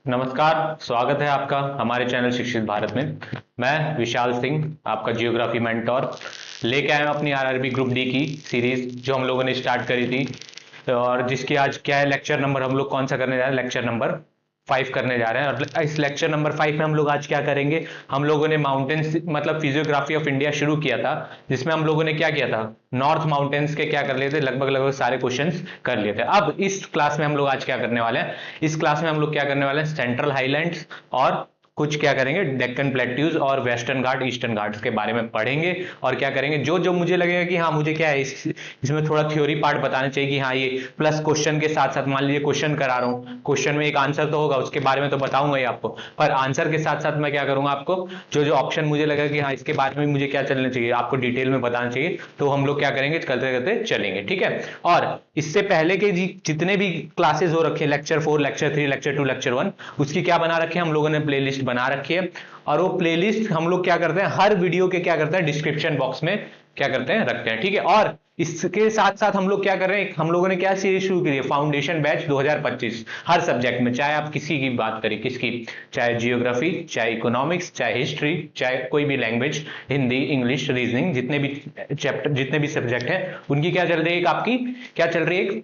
नमस्कार। स्वागत है आपका हमारे चैनल शिक्षित भारत में। मैं विशाल सिंह, आपका जियोग्राफी मेंटोर, लेके आया हूं अपनी आरआरबी ग्रुप डी की सीरीज जो हम लोगों ने स्टार्ट करी थी, और जिसकी आज क्या है लेक्चर नंबर हम लोग कौन सा करने जा रहे हैं, लेक्चर नंबर 5 करने जा रहे हैं। और इस लेक्चर नंबर 5 में हम लोग आज क्या करेंगे, हम लोगों ने माउंटेन्स मतलब फिजियोग्राफी ऑफ इंडिया शुरू किया था, जिसमें हम लोगों ने क्या किया था, नॉर्थ माउंटेन्स के क्या कर लिए थे, लगभग लगभग सारे क्वेश्चंस कर लिए थे। अब इस क्लास में हम लोग आज क्या करने वाले हैं, इस क्लास में हम लोग क्या करने वाले हैं, सेंट्रल हाईलैंड्स और कुछ क्या करेंगे, डेक्कन प्लेट्यूज और वेस्टर्न घाट ईस्टर्न घाट्स के बारे में पढ़ेंगे। और क्या करेंगे, जो जो मुझे लगेगा कि हाँ मुझे क्या है इसमें थोड़ा थ्योरी पार्ट बताना चाहिए कि हाँ ये प्लस क्वेश्चन के साथ साथ, मान लीजिए क्वेश्चन करा रहा हूँ, क्वेश्चन में एक आंसर तो होगा, उसके बारे में तो बताऊंगा ही आपको, पर आंसर के साथ साथ मैं क्या करूंगा, आपको जो जो ऑप्शन मुझे लगेगा कि हाँ इसके बारे में मुझे क्या चलना चाहिए, आपको डिटेल में बताना चाहिए, तो हम लोग क्या करेंगे, करते करते चलेंगे, ठीक है। और इससे पहले के जितने भी क्लासेस हो रखे, लेक्चर 4, लेक्चर 3, लेक्चर 2, लेक्चर 1, उसकी क्या बना रखी है हम लोगों ने, प्लेलिस्ट बना रखी है। और वो प्लेलिस्ट हम लोग क्या करते हैं, हर वीडियो के क्या करते हैं, डिस्क्रिप्शन बॉक्स में क्या करते हैं, रखते हैं, ठीक है। और इसके साथ साथ हम लोग क्या कर रहे हैं, हम लोगों ने क्या सीरीज शुरू की है, फाउंडेशन बैच 2025, हर सब्जेक्ट में, चाहे आप किसी की बात करें, किसकी, चाहे जियोग्राफी, चाहे इकोनॉमिक्स, चाहे हिस्ट्री, चाहे कोई भी लैंग्वेज, हिंदी, इंग्लिश, रीजनिंग, जितने भी चैप्टर, जितने भी सब्जेक्ट है, उनकी क्या चल रही है, आपकी क्या चल रही है,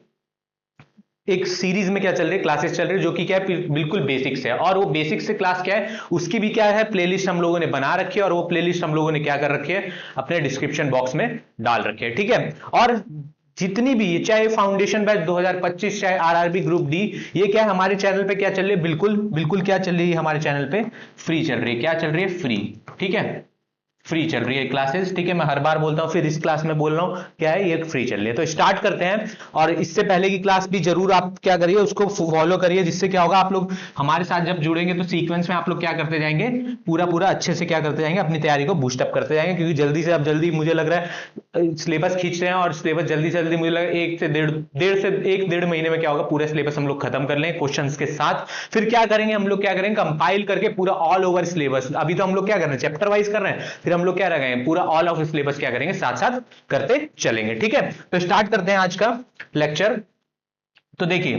एक सीरीज में क्या चल रही है, क्लासेस चल रही है, जो कि क्या है, बिल्कुल बेसिक्स है। और वो बेसिक्स से क्लास क्या है, उसकी भी क्या है, प्लेलिस्ट हम लोगों ने बना रखी है, और वो प्लेलिस्ट हम लोगों ने क्या कर रखी है, अपने डिस्क्रिप्शन बॉक्स में डाल रखी है, ठीक है। और जितनी भी, चाहे फाउंडेशन बैच 2025, चाहे आरआरबी ग्रुप डी, ये क्या है हमारे चैनल पे क्या चल रही है, बिल्कुल बिल्कुल क्या चल रही है, हमारे चैनल पे फ्री चल रही है। क्या चल रही है, फ्री, ठीक है, फ्री चल रही है क्लासेस, ठीक है। मैं हर बार बोलता हूं, फिर इस क्लास में बोल रहा हूं, क्या है, ये फ्री चल रही है। तो स्टार्ट करते हैं, और इससे पहले की क्लास भी जरूर आप क्या करिए, उसको फॉलो करिए, जिससे क्या होगा, आप लोग हमारे साथ जब जुड़ेंगे तो सीक्वेंस में आप लोग क्या करते जाएंगे, पूरा पूरा अच्छे से क्या करते जाएंगे, अपनी तैयारी को बूस्टअप करते जाएंगे। क्योंकि जल्दी से, अब जल्दी मुझे लग रहा है सिलेबस खींच रहे हैं, और सिलेबस जल्दी से जल्दी मुझे लग रहा है 1 से 1.5 महीने में क्या होगा, पूरा सिलेबस हम लोग खत्म कर लेंगे क्वेश्चंस के साथ। फिर क्या करेंगे हम लोग, क्या करेंगे, कंपाइल करके पूरा ऑल ओवर सिलेबस, अभी तो हम लोग क्या कर रहे हैं, चैप्टर वाइज कर रहे हैं, फिर हम लोग क्या रह गए, पूरा ऑल ऑफ सिलेबस क्या करेंगे, साथ साथ करते चलेंगे, ठीक है। तो स्टार्ट करते हैं आज का लेक्चर। तो देखिए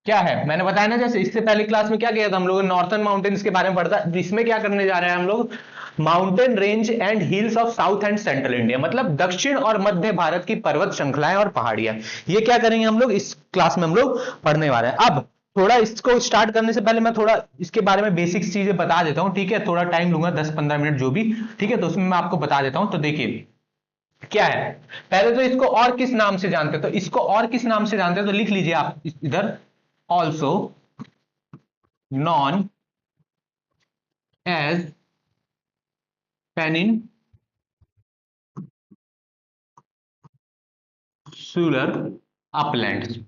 क्या है, मैंने बताया ना, जैसे इससे पहले क्लास में क्या किया था हम लोगों ने, नॉर्थर्न माउंटेन्स के बारे में पढ़ा था। इसमें क्या करने जा रहे हैं हम लोग, mountain range and hills of south and central India, मतलब दक्षिण और मध्य भारत की पर्वत श्रृंखलाएं और पहाड़ियां, ये क्या करेंगे हम लोग, इस क्लास में हम लोग पढ़ने वाले हैं। अब थोड़ा इसको स्टार्ट करने से पहले मैं थोड़ा इसके बारे में बेसिक्स चीजें बता देता हूं, ठीक है। थोड़ा टाइम लूंगा, 10-15 मिनट जो भी, ठीक है, तो उसमें मैं आपको बता देता हूं। तो देखिए क्या है, पहले तो इसको और किस नाम से जानते हैं, तो इसको और किस नाम से जानते हैं, तो लिख लीजिए आप इधर, also known as peninsular uplands,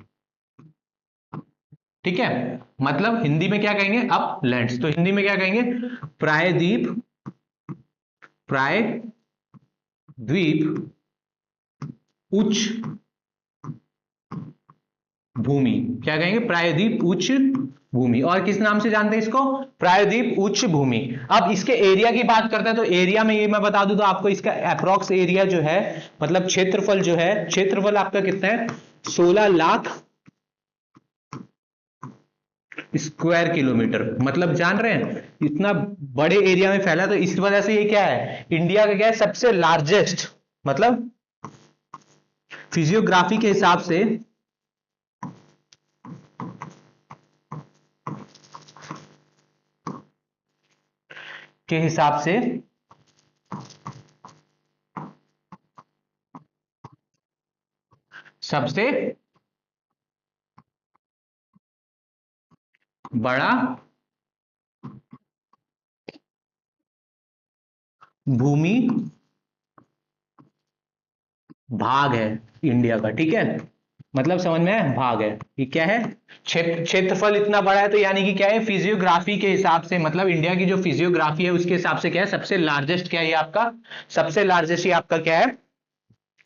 ठीक है। मतलब हिंदी में क्या कहेंगे, अपलैंड्स, तो हिंदी में क्या कहेंगे, प्रायद्वीप, प्रायद्वीप उच्च भूमि, क्या कहेंगे, प्रायद्वीप उच्च भूमि। और किस नाम से जानते हैं इसको, प्रायद्वीप उच्च भूमि। अब इसके एरिया की बात करते हैं, तो एरिया में ये मैं बता दूं तो आपको इसका अप्रोक्स एरिया जो है, मतलब क्षेत्रफल जो है, क्षेत्रफल आपका कितना है, 16 लाख स्क्वायर किलोमीटर, मतलब जान रहे हैं इतना बड़े एरिया में फैला। तो इस वजह से ये क्या है, इंडिया का क्या है, सबसे लार्जेस्ट, मतलब फिजियोग्राफी के हिसाब से सबसे बड़ा भूमि भाग है इंडिया का, ठीक है। मतलब समझ में है, भाग है, ये क्या है, क्षेत्रफल इतना बड़ा है, तो यानी कि क्या है, फिजियोग्राफी के हिसाब से, मतलब इंडिया की जो फिजियोग्राफी है उसके हिसाब से क्या है, सबसे लार्जेस्ट क्या है, आपका सबसे लार्जेस्ट ये आपका क्या है,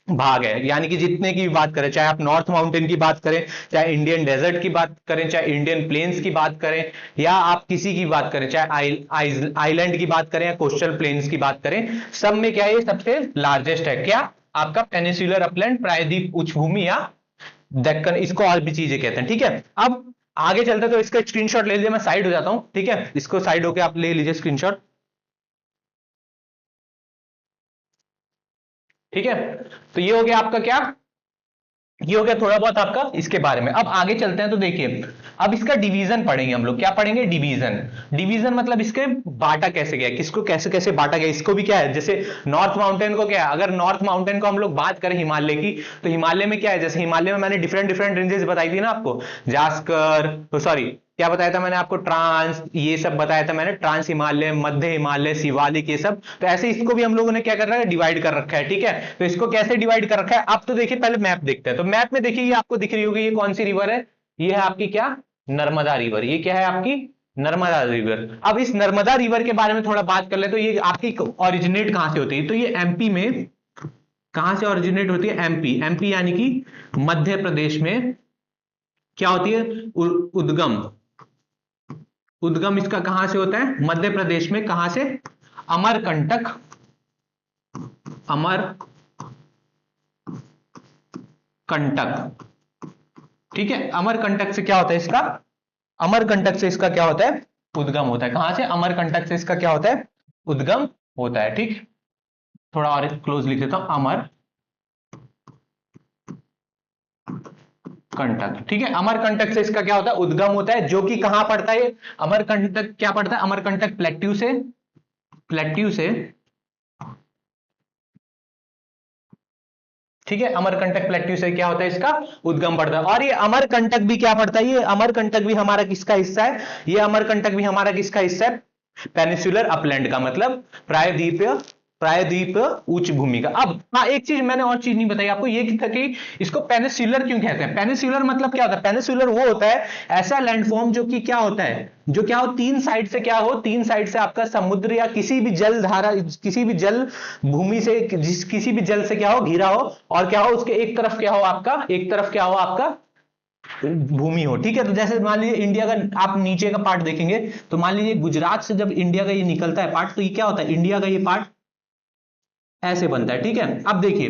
भाग है। यानी कि जितने की भी बात करें, चाहे आप नॉर्थ माउंटेन की बात करें, चाहे इंडियन डेजर्ट की बात करें, चाहे इंडियन प्लेन्स की बात करें, या आप किसी की बात करें, चाहे आइलैंड की बात करें या कोस्टल प्लेन्स की बात करें, सब में क्या है, ये सबसे लार्जेस्ट है, क्या, आपका पेनिनसुलर अपलैंड, प्रायद्वीप उच्च भूमि, या दक्कन, इसको और भी चीजें कहते हैं, ठीक है। अब आगे चलते तो इसका स्क्रीनशॉट ले लीजिए, मैं साइड हो जाता हूं, ठीक है, इसको साइड होके आप ले लीजिए स्क्रीनशॉट, ठीक है। तो ये हो गया आपका क्या, ये हो गया थोड़ा बहुत आपका इसके बारे में। अब आगे चलते हैं तो देखिए, अब इसका डिवीजन पढ़ेंगे हम लोग, क्या पढ़ेंगे, डिवीजन। डिवीजन मतलब इसके बांटा कैसे गया, किसको कैसे कैसे बांटा गया, इसको भी क्या है, जैसे नॉर्थ माउंटेन को क्या है, अगर नॉर्थ माउंटेन को हम लोग बात करें हिमालय की, तो हिमालय में क्या है, जैसे हिमालय में मैंने डिफरेंट डिफरेंट रेंजेस बताई थी ना आपको, जास्कर, तो सॉरी क्या बताया था मैंने आपको, ट्रांस, ये सब बताया था मैंने, ट्रांस हिमालय, मध्य हिमालय, शिवालिक, ये सब। तो ऐसे इसको भी हम लोगों ने क्या कर रखा है, डिवाइड कर रखा है, ठीक है। तो इसको कैसे डिवाइड कर रखा है, अब तो देखिए पहले मैप देखते हैं। तो मैप में देखिए ये आपको दिख रही होगी, ये कौन सी रिवर है, ये है आपकी क्या, नर्मदा रिवर। ये क्या है आपकी, नर्मदा रिवर। अब इस नर्मदा रिवर के बारे में थोड़ा बात कर ले, तो ये आपकी ओरिजिनेट कहां से होती है, तो ये एमपी में, कहां से ओरिजिनेट होती है, एमपी, एमपी यानी कि मध्य प्रदेश में क्या होती है, उद्गम, उद्गम इसका कहां से होता है, मध्य प्रदेश में, कहां से, अमरकंटक, अमरकंटक, ठीक है। अमरकंटक से क्या होता है इसका, अमरकंटक से इसका क्या होता है, उद्गम होता है। कहां से, अमरकंटक से इसका क्या होता है, उद्गम होता है, ठीक। थोड़ा और क्लोज लिख देता हूं, अमर कंटक, ठीक है। अमरकंटक से इसका क्या होता है, उद्गम होता है, जो कि कहां पड़ता है, अमरकंटक क्या पड़ता है, अमरकंटक प्लेट्यू से, प्लेट्यू से, ठीक है। अमरकंटक प्लेट्यू से क्या होता है, इसका उद्गम पड़ता है। और ये अमरकंटक भी क्या पड़ता है, ये अमरकंटक भी हमारा किसका हिस्सा है, ये अमरकंटक भी हमारा किसका हिस्सा है, पेनिसुलर अपलैंड का, मतलब प्रायद्वीपीय, प्रायद्वीप उच्च भूमि का। अब हाँ, एक चीज मैंने और चीज नहीं बताई आपको, ये कि इसको पेनिसुलर क्यों कहते हैं। पेनिसुलर मतलब क्या होता है, पेनिसुलर वो होता है ऐसा लैंडफॉर्म जो कि क्या होता है, जो क्या हो, तीन साइड से क्या हो, तीन साइड से आपका समुद्र या किसी भी जल धारा, किसी भी जल भूमि से, किसी भी जल से क्या हो, घिरा हो, और क्या हो, उसके एक तरफ क्या हो आपका, एक तरफ क्या हो आपका भूमि हो, ठीक है। तो जैसे मान लीजिए इंडिया का आप नीचे का पार्ट देखेंगे, तो मान लीजिए गुजरात से जब इंडिया का ये निकलता है पार्ट, तो ये क्या होता है, इंडिया का ये पार्ट ऐसे बनता है, ठीक है। अब देखिए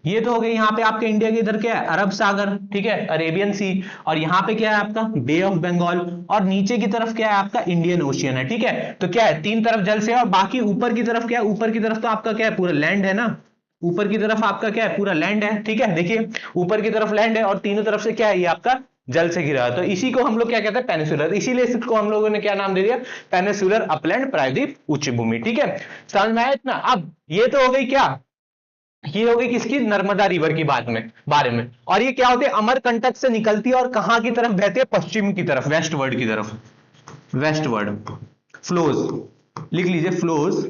ये तो हो गई यहाँ पे आपके इंडिया के इधर क्या है, अरब सागर, ठीक है, अरेबियन सी, और यहाँ पे क्या है आपका बे ऑफ बंगाल, और नीचे की तरफ क्या है आपका इंडियन ओशियन है, ठीक है। तो क्या है, तीन तरफ जल से, और बाकी ऊपर की तरफ क्या है, ऊपर की तरफ तो आपका क्या है, पूरा लैंड है ना, ऊपर की तरफ आपका क्या है, पूरा लैंड है, ठीक है। देखिए ऊपर की तरफ लैंड है, और तीनों तरफ से क्या है, ये आपका जल से घिरा है। तो इसी को हम लोग क्या कहते हैं, पेनिसुलर, इसीलिए इसको हम लोगों ने क्या नाम दे दिया, पेनिसुलर अपलैंड प्रायद्वीप उच्च भूमि, ठीक है। समझ में आया इतना। अब ये तो हो गई क्या, ये हो गई किसकी, नर्मदा रिवर की बात में, बारे में। और ये क्या होती है, अमरकंटक से निकलती है, और कहां की तरफ बहती है, पश्चिम की तरफ, वेस्टवर्ड की तरफ, वेस्टवर्ड फ्लोज, लिख लीजिए फ्लोज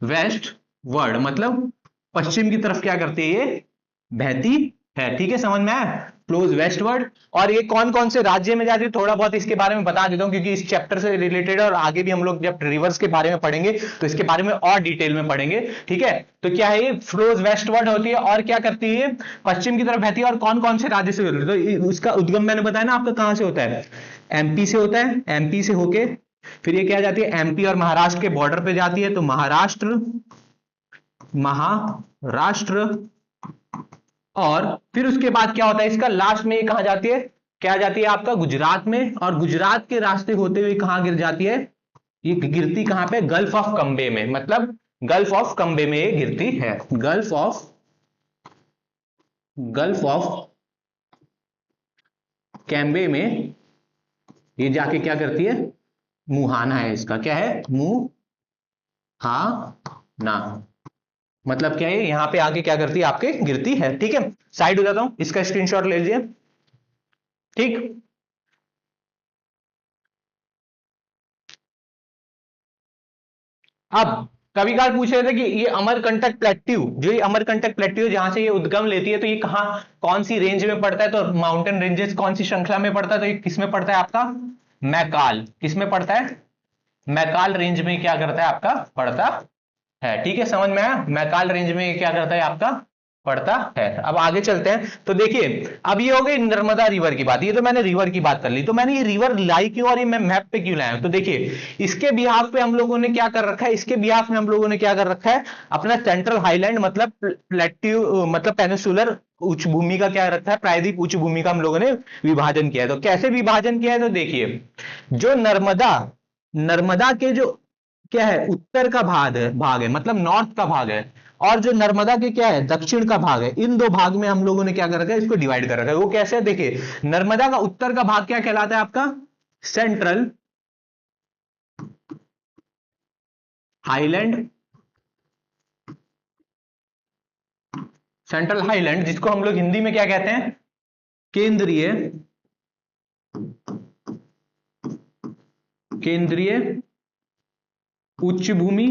वेस्टवर्ड, मतलब पश्चिम की तरफ क्या करती है, ये बहती है, ठीक है, समझ में आया, फ्लोज वेस्टवर्ड। और ये कौन कौन से राज्य में जाती है, थोड़ा बहुत इसके बारे में बता देता हूं, क्योंकि इस चैप्टर से रिलेटेड, और आगे भी हम लोग जब रिवर्स के बारे में पढ़ेंगे तो इसके बारे में और डिटेल में पढ़ेंगे, ठीक है। तो क्या है, ये फ्लोज वेस्टवर्ड होती है, और क्या करती है, पश्चिम की तरफ बहती है, और कौन कौन से राज्य से होती है, तो उसका उद्गम मैंने बताया ना आपका, कहां से होता है, एमपी से होता है, एमपी से होके फिर ये क्या जाती है, एमपी और महाराष्ट्र के बॉर्डर पे जाती है, तो महाराष्ट्र, महाराष्ट्र, और फिर उसके बाद क्या होता है, इसका लास्ट में ये कहां जाती है, क्या जाती है आपका गुजरात में, और गुजरात के रास्ते होते हुए कहां गिर जाती है, ये गिरती कहां पे, गल्फ ऑफ कम्बे में, मतलब गल्फ ऑफ कम्बे में ये गिरती है, गल्फ ऑफ कैम्बे में ये जाके क्या करती है, मुहाना है इसका, क्या है, मुहाना, मतलब क्या है, यहां पे आके क्या करती है, आपके गिरती है, ठीक है। साइड हो जाता हूं, इसका स्क्रीनशॉट ले लीजिए, ठीक। अब कभी काल पूछ रहे थे कि ये अमरकंटक प्लेट्यू, जो ये अमरकंटक प्लेट्यू जहां से ये उद्गम लेती है, तो ये कहां, कौन सी रेंज में पड़ता है, तो माउंटेन रेंजेस कौन सी श्रृंखला में पड़ता है, तो ये किसमें पड़ता है आपका, मैकाल, किसमें पड़ता है, मैकाल रेंज में क्या करता है आपका, पड़ता है, ठीक है, समझ में आया, मैकाल रेंज में क्या करता है आपका, पड़ता है। अब आगे चलते हैं, तो देखिए अब ये हो गई नर्मदा रिवर की बात, ये तो मैंने रिवर की बात कर ली, तो मैंने ये रिवर लाई क्यों, और ये मैं मैप पे क्यों लाया हूं, तो देखिए इसके बिहाफ पे हम लोगों ने क्या कर रखा है, इसके बिहाफ में हम लोगों ने क्या कर रखा है, अपना सेंट्रल हाईलैंड, मतलब प्लेट्यू, मतलब पेनिसुलर उच्च भूमि का क्या रखा है, प्रायद्वीप उच्च भूमि का हम लोगों ने विभाजन किया है। तो कैसे विभाजन किया है, तो देखिए जो नर्मदा नर्मदा के जो क्या है उत्तर का भाग है मतलब नॉर्थ का भाग है, और जो नर्मदा के क्या है दक्षिण का भाग है, इन दो भाग में हम लोगों ने क्या कर रखा है, इसको डिवाइड कर रखा है। वो कैसे है, देखिए नर्मदा का उत्तर का भाग क्या कहलाता है आपका, सेंट्रल हाईलैंड, सेंट्रल हाईलैंड जिसको हम लोग हिंदी में क्या कहते हैं, केंद्रीय केंद्रीय उच्च भूमि,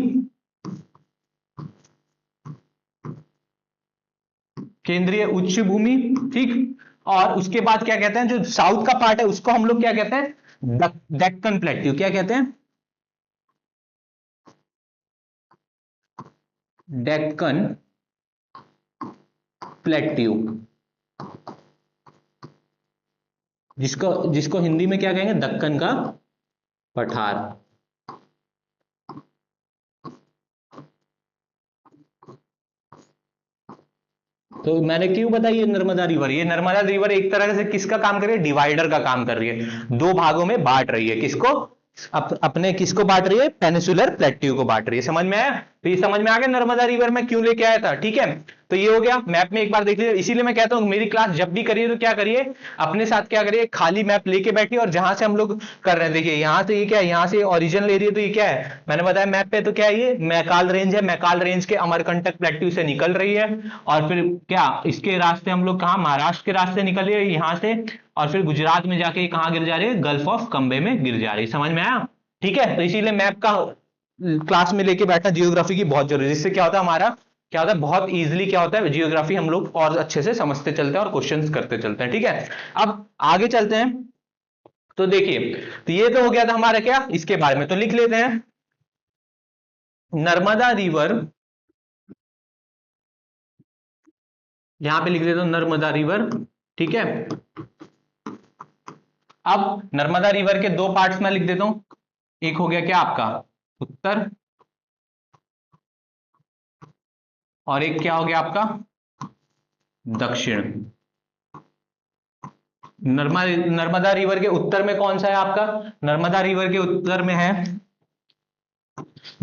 केंद्रीय उच्च भूमि, ठीक। और उसके बाद क्या कहते हैं, जो साउथ का पार्ट है उसको हम लोग क्या कहते हैं, डेक्कन प्लेट्यू, क्या कहते हैं, डेक्कन प्लेट्यू, जिसको जिसको हिंदी में क्या कहेंगे, दक्कन का पठार। तो मैंने क्यों बताया ये नर्मदा रिवर, ये नर्मदा रिवर एक तरह से किसका काम कर रही है, डिवाइडर का काम कर रही है, दो भागों में बांट रही है, किसको, अपने किसको बांट रही है, पेनिसुलर प्लेट्यू को बांट रही है। समझ में आया, तो ये समझ में आ गया नर्मदा रिवर में क्यों लेके आया था, ठीक है। तो ये हो गया, मैप में एक बार देख लीजिए। इसीलिए मैं कहता हूं मेरी क्लास जब भी करिए तो क्या करिए, अपने साथ क्या करिए, खाली मैप लेके बैठिए, और जहां से हम लोग कर रहे हैं, देखिए यहां से ये क्या है, यहां से ओरिजिनल एरिया, तो ये क्या है, मैंने बताया मैप पे, तो क्या है, ये मैकाल रेंज है, मैकाल रेंज के अमरकंटक प्लेट्यू से निकल रही है, और फिर क्या इसके रास्ते हम लोग कहा, महाराष्ट्र के रास्ते निकल रही है यहां से, और फिर गुजरात में जाके कहां गिर जा रही है, गल्फ ऑफ कंबे में गिर जा रही है। समझ में आया, ठीक है। तो इसीलिए मैप का क्लास में लेके बैठना जियोग्राफी की बहुत जरूरी है, जिससे क्या होता है हमारा, क्या होता है बहुत इजीली क्या होता है, जियोग्राफी हम लोग और अच्छे से समझते चलते हैं और क्वेश्चंस करते चलते हैं, ठीक है। अब आगे चलते हैं, तो देखिए, तो ये तो हो गया था हमारा क्या इसके बारे में, तो लिख लेते हैं नर्मदा रिवर, यहां पे लिख देता हूं नर्मदा रिवर, ठीक है। अब नर्मदा रिवर के दो पार्ट्स में लिख देता हूं, एक हो गया क्या आपका उत्तर, और एक क्या हो गया आपका दक्षिण। नर्मदा रिवर के उत्तर में कौन सा है आपका, नर्मदा रिवर के उत्तर में है,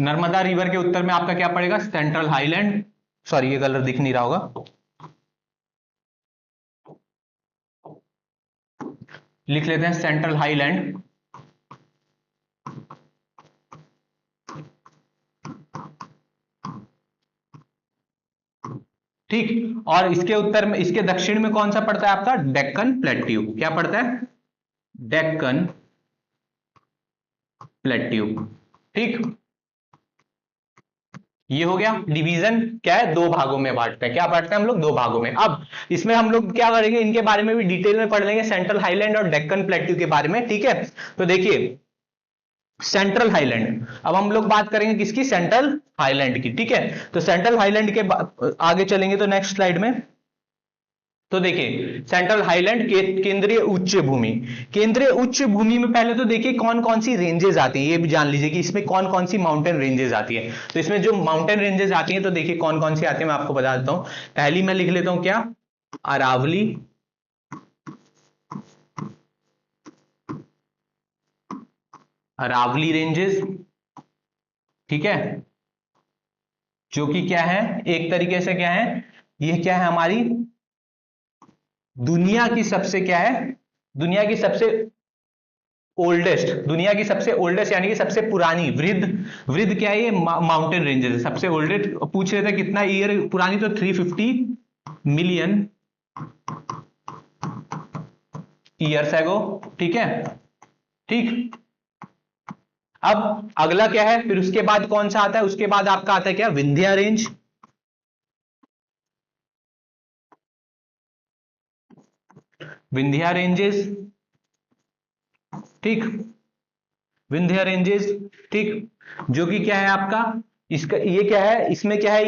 नर्मदा रिवर के उत्तर में आपका क्या पड़ेगा, सेंट्रल हाईलैंड, सॉरी ये कलर दिख नहीं रहा होगा, लिख लेते हैं सेंट्रल हाईलैंड, ठीक। और इसके उत्तर में, इसके दक्षिण में कौन सा पड़ता है आपका, डेक्कन प्लेट्यू, क्या पड़ता है, डेक्कन प्लेट्यू, ठीक। ये हो गया डिवीजन, क्या है दो भागों में बांटते हैं, क्या बांटते हैं हम लोग, दो भागों में। अब इसमें हम लोग क्या करेंगे, इनके बारे में भी डिटेल में पढ़ लेंगे, सेंट्रल हाईलैंड और डेक्कन प्लेट्यू के बारे में, ठीक है। तो देखिए सेंट्रल हाईलैंड, अब हम लोग बात करेंगे किसकी, सेंट्रल हाईलैंड की, ठीक है। तो सेंट्रल हाईलैंड के आगे चलेंगे तो नेक्स्ट स्लाइड में, तो देखिए सेंट्रल हाईलैंड के केंद्रीय उच्च भूमि, केंद्रीय उच्च भूमि में पहले तो देखिए कौन कौन सी रेंजेस आती हैं, ये भी जान लीजिए कि इसमें कौन कौन सी माउंटेन रेंजेस आती हैं। तो इसमें जो माउंटेन रेंजेस आती हैं, तो देखिए कौन कौन सी आती है, मैं आपको बता देता हूं। पहली मैं लिख लेता हूं क्या, अरावली, अरावली रेंजेस, ठीक है, जो कि क्या है, एक तरीके से क्या है, ये क्या है हमारी दुनिया की सबसे क्या है, दुनिया की सबसे ओल्डेस्ट, दुनिया की सबसे ओल्डेस्ट यानी कि सबसे पुरानी वृद्ध, वृद्ध क्या है, ये माउंटेन रेंजेस है, सबसे ओल्डेस्ट। पूछ रहे थे कितना ईयर पुरानी, तो 350 मिलियन ईयर्स एगो, ठीक है, ठीक। अब अगला क्या है, फिर उसके बाद कौन सा आता है, उसके बाद आपका आता है क्या, विंध्या रेंज, विंध्या रेंजेस, ठीक, विंध्या रेंजेस, ठीक, जो कि क्या है आपका, इसका ये क्या है, इसमें क्या है,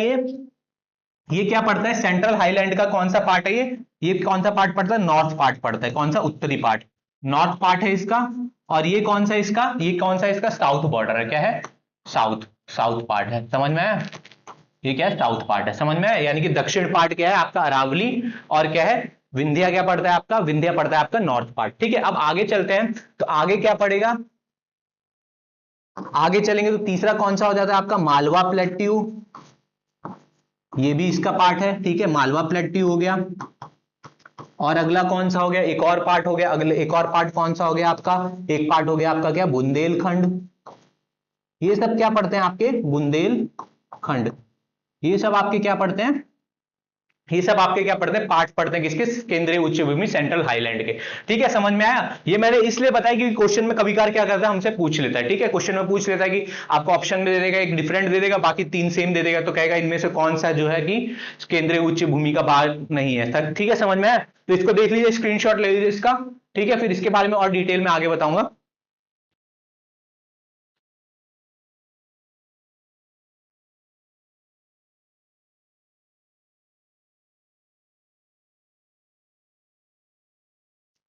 ये क्या पड़ता है, सेंट्रल हाईलैंड का कौन सा पार्ट है, ये कौन सा पार्ट पड़ता है, नॉर्थ पार्ट पड़ता है, कौन सा, उत्तरी पार्ट, नॉर्थ पार्ट है इसका। और ये कौन सा इसका, ये कौन सा इसका साउथ बॉर्डर है, क्या है, साउथ, साउथ पार्ट है। समझ में आया, ये क्या है, साउथ पार्ट है, समझ में आया? यानी कि दक्षिण पार्ट क्या है आपका अरावली, और क्या है विंध्या, क्या पड़ता है आपका विंध्या पड़ता है आपका नॉर्थ पार्ट। ठीक है, अब आगे चलते हैं, तो आगे क्या पड़ेगा, आगे चलेंगे तो तीसरा कौन सा हो जाता है आपका मालवा प्लेट्यू, ये भी इसका पार्ट है। ठीक है, मालवा प्लेट्यू हो गया। और अगला कौन सा हो गया, एक और पार्ट हो गया, अगले एक और पार्ट कौन सा हो गया आपका, एक पार्ट हो गया आपका क्या बुंदेलखंड। ये सब क्या पढ़ते हैं आपके बुंदेलखंड, ये सब आपके क्या पढ़ते हैं, ये सब आपके क्या पढ़ते हैं, पार्ट पढ़ते हैं किसके, केंद्रीय उच्च भूमि सेंट्रल हाईलैंड के। ठीक है, समझ में आया? ये मैंने इसलिए बताया कि क्वेश्चन में कभी कभार क्या करता है, हमसे पूछ लेता है। ठीक है, क्वेश्चन में पूछ लेता है कि आपको ऑप्शन में दे देगा, एक डिफरेंट दे देगा, बाकी तीन सेम दे देगा, तो कहेगा इनमें से कौन सा जो है कि केंद्रीय उच्च भूमि का भाग नहीं है। ठीक है, समझ में आया? तो इसको देख लीजिए, स्क्रीनशॉट ले लीजिए इसका। ठीक है, फिर इसके बारे में और डिटेल में आगे बताऊंगा।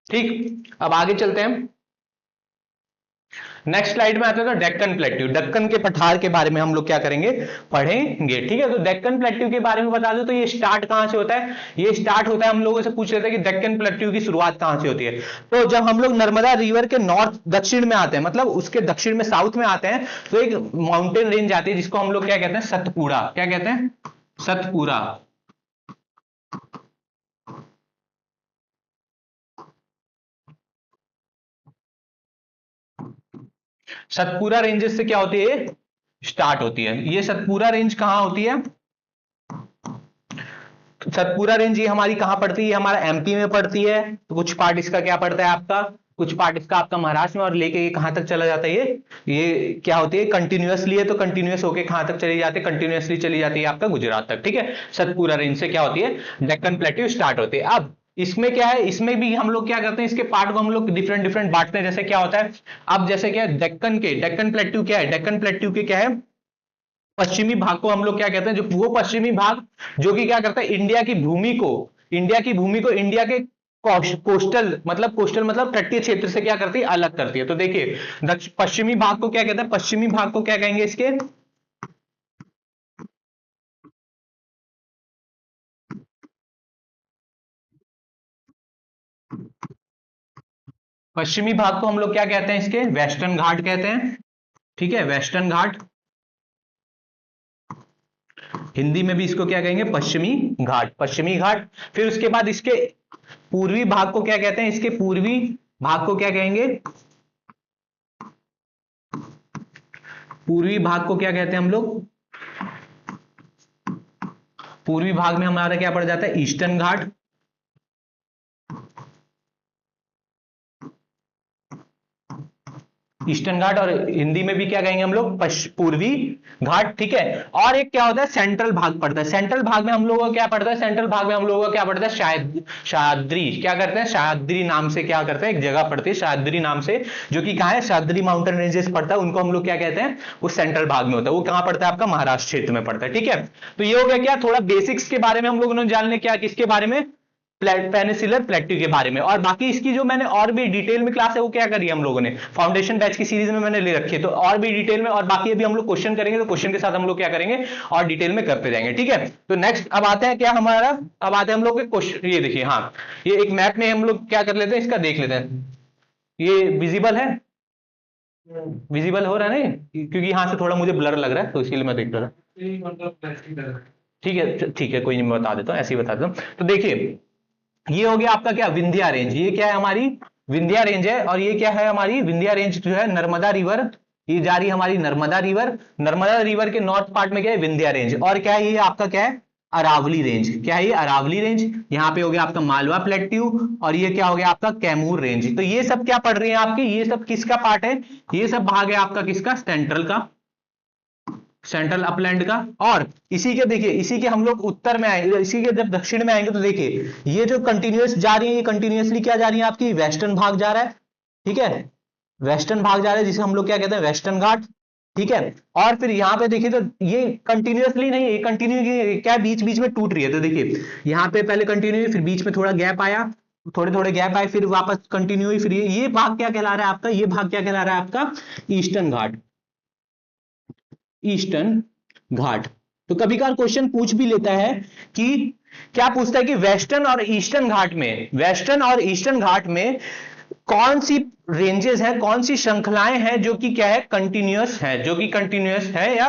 ठीक, अब आगे चलते हैं, नेक्स्ट स्लाइड में आते हैं, तो डेक्कन प्लेट्यू, दक्कन के पठार के बारे में हम लोग क्या करेंगे, पढ़ेंगे। ठीक है, तो डेक्कन प्लेट्यू के बारे में बता दो, तो ये स्टार्ट कहां से होता है, ये स्टार्ट होता है, हम लोगों से पूछ लेते हैं कि डेक्कन प्लेट्यू की शुरुआत कहां से होती है। तो जब हम लोग नर्मदा रिवर के नॉर्थ दक्षिण में आते हैं, मतलब उसके दक्षिण में साउथ में आते हैं, तो एक माउंटेन रेंज आती है जिसको हम लोग क्या कहते हैं, सतपुड़ा, क्या कहते हैं, सतपुड़ा। सतपुरा रेंजेस से क्या होती है, स्टार्ट होती है। ये सतपुरा रेंज कहां होती है, सतपुरा रेंज ये हमारी कहां पड़ती है, हमारा एमपी में पड़ती है। तो कुछ पार्ट इसका क्या पड़ता है आपका, कुछ पार्ट इसका आपका महाराष्ट्र में, और लेके ये कहां तक चला जाता है, ये क्या होती है, कंटिन्यूअसली है, तो कंटिन्यूअस होके कहां तक चली जाती है, कंटिन्यूअसली चली जाती है आपका गुजरात तक। ठीक है, सतपुरा रेंज से क्या होती है, डेक्कन प्लेट्यू स्टार्ट होती है। अब इसमें क्या है, इसमें भी हम लोग क्या करते हैं, इसके पार्ट को हम लोग डिफरेंट डिफरेंट बांटते हैं। जैसे क्या होता है, अब जैसे क्या है डेक्कन के, डेक्कन प्लेट्यू क्या है, डेक्कन प्लेट्यू के क्या है, पश्चिमी भाग को हम लोग क्या कहते हैं, जो वो पश्चिमी भाग जो कि क्या करता है, इंडिया की भूमि को, इंडिया की भूमि को इंडिया के कोस्टल मतलब तटीय क्षेत्र से क्या करती है, अलग करती है। तो देखिए पश्चिमी भाग को क्या कहते हैं, पश्चिमी भाग को क्या कहेंगे इसके, पश्चिमी भाग को हम लोग क्या कहते हैं, इसके वेस्टर्न घाट कहते हैं। ठीक है, वेस्टर्न घाट, हिंदी में भी इसको क्या कहेंगे, पश्चिमी घाट, पश्चिमी घाट। फिर उसके बाद इसके पूर्वी भाग को क्या कहते हैं, इसके पूर्वी भाग को क्या कहेंगे, पूर्वी भाग को क्या कहते हैं हम लोग, पूर्वी भाग में हमारा क्या पड़ जाता है, ईस्टर्न घाट। ईस्टर्न घाट, और हिंदी में भी क्या कहेंगे हम लोग, पूर्वी घाट। ठीक है, और एक क्या होता है, सेंट्रल भाग पड़ता है। सेंट्रल भाग में हम लोगों का क्या पड़ता है, सेंट्रल भाग में हम लोगों का क्या पड़ता है, शायद शायद्री, क्या करते हैं, शायद्री नाम से क्या करते हैं, एक जगह पड़ती है शायद्री नाम से, जो कि कहां है, शायद्री माउंटेन रेंजेस पड़ता है, उनको हम लोग क्या कहते हैं, वो सेंट्रल भाग में होता है। वो कहां पड़ता है आपका, महाराष्ट्र क्षेत्र में पड़ता है। ठीक है, तो ये हो गया क्या, थोड़ा बेसिक्स के बारे में हम लोगों ने जान लिया, क्या किसके बारे में, पेनिसिलर प्लेट्यू के बारे में। और बाकी इसकी जो मैंने और भी डिटेल में क्लास है वो क्या करी है हम लोगों ने, फाउंडेशन बैच की सीरीज में मैंने ले रखी है, तो और भी डिटेल में, और बाकी अभी हम लोग क्वेश्चन करेंगे, तो क्वेश्चन के साथ हम लोग क्या करेंगे और डिटेल में करते जाएंगे। ठीक है, तो नेक्स्ट अब आते हैं क्या हमारा, अब आते हैं हम लोग के क्वेश्चन। ये देखिए, हाँ ये एक मैप में हम लोग क्या कर लेते हैं, इसका देख लेते हैं, ये विजिबल है, विजिबल हो रहा है नहीं, क्योंकि यहां से थोड़ा मुझे ब्लर लग रहा है, तो इसीलिए मैं देख रहा था। ठीक है, ठीक है, कोई नहीं, मैं बता देता हूँ, ऐसे ही बता देता हूँ। तो देखिए, ये हो गया आपका क्या, विंध्या रेंज, ये क्या है हमारी विंध्या रेंज है, और ये क्या है हमारी विंध्या रेंज जो है, नर्मदा रिवर, ये जा रही है हमारी नर्मदा रिवर, नर्मदा रिवर के नॉर्थ पार्ट में क्या है, विंध्या रेंज। और क्या है ये आपका क्या है, अरावली रेंज, क्या है ये, अरावली रेंज। यहाँ पे हो गया आपका मालवा प्लेट्यू, और ये क्या हो गया आपका, कैमूर रेंज। तो ये सब क्या पढ़ रही है आपकी, ये सब किसका पार्ट है, ये सब भाग है आपका किसका, सेंट्रल का, सेंट्रल अपलैंड का। और इसी के देखिए, इसी के हम लोग उत्तर में आएंगे, इसी के जब दक्षिण में आएंगे, तो देखिए ये जो कंटिन्यूअस जा रही है, ये कंटिन्यूअसली क्या जा रही है आपकी, वेस्टर्न भाग जा रहा है। ठीक है, वेस्टर्न भाग जा रहा है, जिसे हम लोग क्या कहते हैं, वेस्टर्न घाट। ठीक है, और फिर यहां पे देखिए, तो ये कंटिन्यूअसली नहीं, ये कंटिन्यू क्या बीच बीच में टूट रही है। तो देखिए यहाँ पे पहले कंटिन्यू, फिर बीच में थोड़ा गैप आया, थोड़े थोड़े गैप आए, फिर वापस कंटिन्यू हुई, फिर ये भाग क्या कहला रहा है आपका, ये भाग क्या कहला रहा है आपका, ईस्टर्न घाट, ईस्टर्न घाट। तो कभी कभार क्वेश्चन पूछ भी लेता है कि क्या पूछता है कि वेस्टर्न और ईस्टर्न घाट में कौन सी रेंजेस हैं, कौन सी श्रृंखलाएं हैं जो कि क्या है, कंटिन्यूअस है या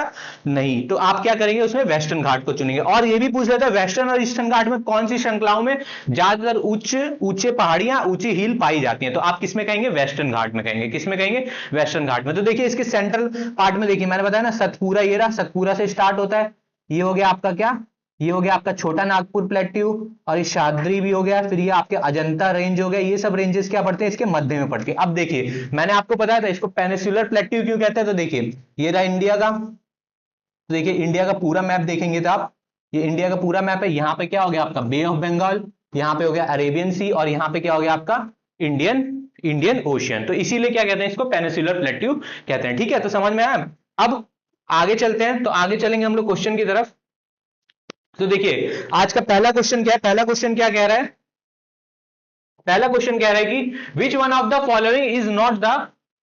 नहीं। तो आप क्या करेंगे, उसमें वेस्टर्न घाट को चुनेंगे। और ये भी पूछ लेता है वेस्टर्न और ईस्टर्न घाट में कौन सी श्रृंखलाओं में ज्यादातर ऊंचे पहाड़ियां, ऊंची हिल पाई जाती हैं। तो आप किसमें कहेंगे, वेस्टर्न घाट में कहेंगे। किसमें कहेंगे, वेस्टर्न घाट में। तो देखिए इसके सेंट्रल पार्ट में देखिए, मैंने बताया ना सतपुरा, ये रहा सतपुरा से स्टार्ट होता है, ये हो गया आपका क्या, ये हो गया आपका छोटा नागपुर प्लेट्यू, और ये शाद्री भी हो गया, फिर ये आपके अजंता रेंज हो गया। ये सब रेंजेस क्या पड़ते हैं, इसके मध्य में पड़ती है। अब देखिए मैंने आपको बताया था इसको पेनिनसुलर प्लेट्यू क्यों कहते हैं। तो देखिए ये रहा इंडिया का, तो देखिए इंडिया का पूरा मैप देखेंगे तो आप, ये इंडिया का पूरा मैप है। यहाँ पे क्या हो गया आपका बे ऑफ बंगाल, यहाँ पे हो गया अरेबियन सी, और यहाँ पे क्या हो गया आपका इंडियन ओशियन। तो इसीलिए क्या कहते हैं इसको, पेनिनसुलर प्लेट्यू कहते हैं। ठीक है, तो समझ में आया। अब आगे चलते हैं, तो आगे चलेंगे हम लोग क्वेश्चन की तरफ। तो देखिए आज का पहला क्वेश्चन क्या है, पहला क्वेश्चन क्या कह रहा है, पहला क्वेश्चन कह रहा है कि which one of the following